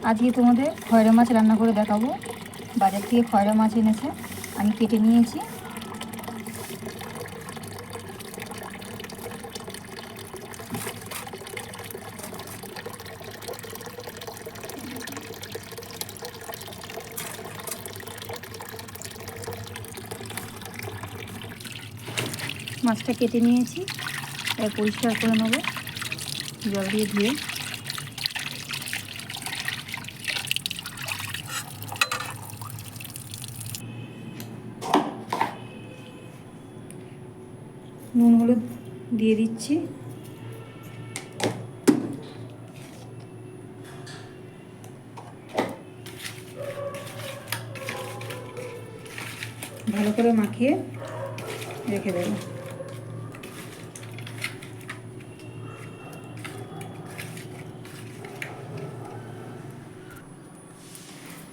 আজকে তোমাদের খয়রা মাছ রান্না করে দেখাবো। বাজার থেকে খয়রা মাছ এনেছে, আমি কেটে নিয়েছি। মাছটা কেটে নিয়েছি, এবার পরিষ্কার করে নেবো জল দিয়ে ধুয়ে। নুন হলুদ দিয়ে দিচ্ছি। ভালো করে মাখিয়ে রেখে দেব।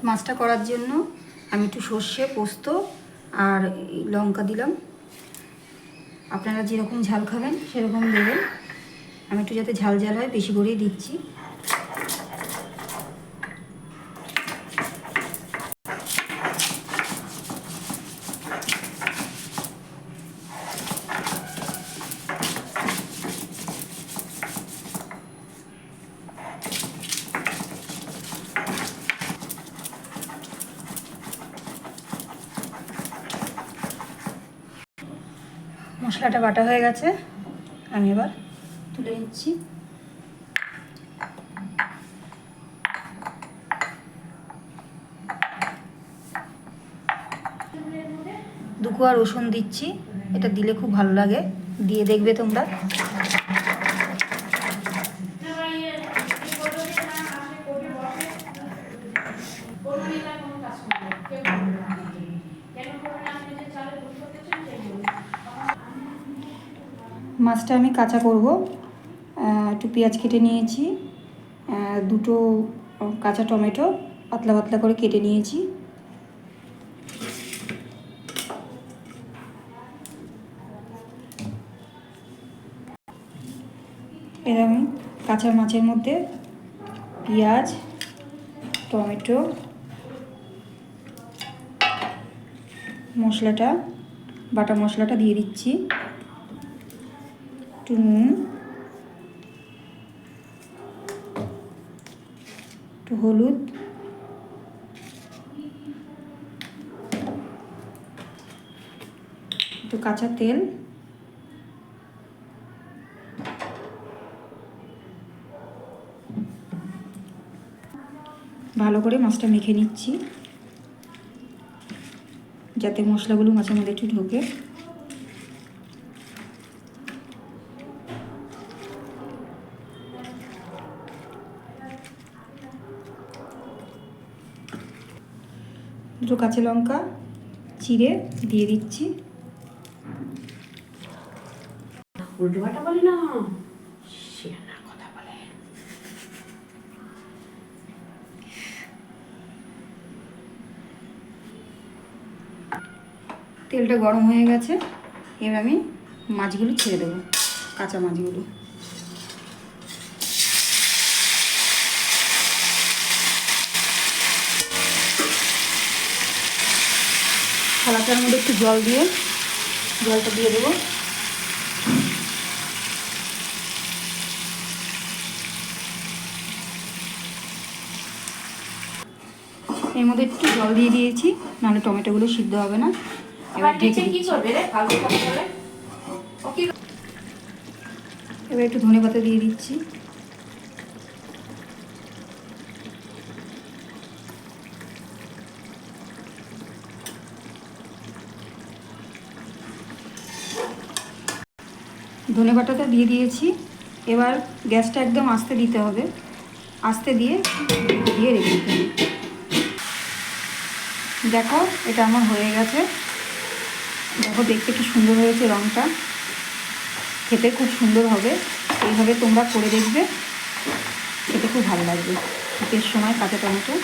মাছটা করার জন্য আমি একটু সর্ষে, পোস্ত আর লঙ্কা দিলাম। আপনারা যেরকম ঝাল খাবেন সেরকম দেবেন। আমি একটু যাতে ঝাল ঝাল হয় বেশি করেই দিচ্ছি। মশলাটা বাটা হয়ে গেছে, আমি এবার তুলে নিচ্ছি। দুকোয়া রসুন দিচ্ছি, এটা দিলে খুব ভালো লাগে, দিয়ে দেখবে তোমরা। মাছটা আমি কাঁচা করব। একটু পেঁয়াজ কেটে নিয়েছি, দুটো কাঁচা টমেটো পাতলা পাতলা করে কেটে নিয়েছি। এর আমি কাঁচা মাছের মধ্যে পেঁয়াজ, টমেটো, মশলাটা বাটা মশলাটা দিয়ে দিচ্ছি। একটু নুন, একটু হলুদ, একটু কাঁচা তেল, ভালো করে মাছটা মেখে নিচ্ছি যাতে মশলাগুলো মাছের মধ্যে একটু ঢোকে। দুটো কাঁচা লঙ্কা চিড়ে দিয়ে দিচ্ছি। উল্টো পাল্টা বলে না, কথা বলে। তেলটা গরম হয়ে গেছে, এবার আমি মাছগুলো ছেড়ে দেবো, কাঁচা মাছগুলো। থালাটার মধ্যে একটু জল দিয়ে জলটা দিয়ে দেবো। এর মধ্যে একটু জল দিয়ে দিয়েছি, নাহলে টমেটোগুলো সিদ্ধ হবে না। এবার ঢেকে দিচ্ছি। এবার একটু ধনেপাতা দিয়ে দিচ্ছি। ধনেপাতাটা দিয়ে দিয়েছি। এবার গ্যাসটা একদম আস্তে দিতে হবে, আস্তে দিয়ে রেখে দিতে হবে। দেখো এটা আমার হয়ে গেছে। দেখো দেখতে কি সুন্দর হয়েছে, রঙটা খেতে খুব সুন্দর হবে। এইভাবে তোমরা করে দেখবে, খেতে খুব ভালো লাগবে। শীতের সময় কাঁচা টমেটো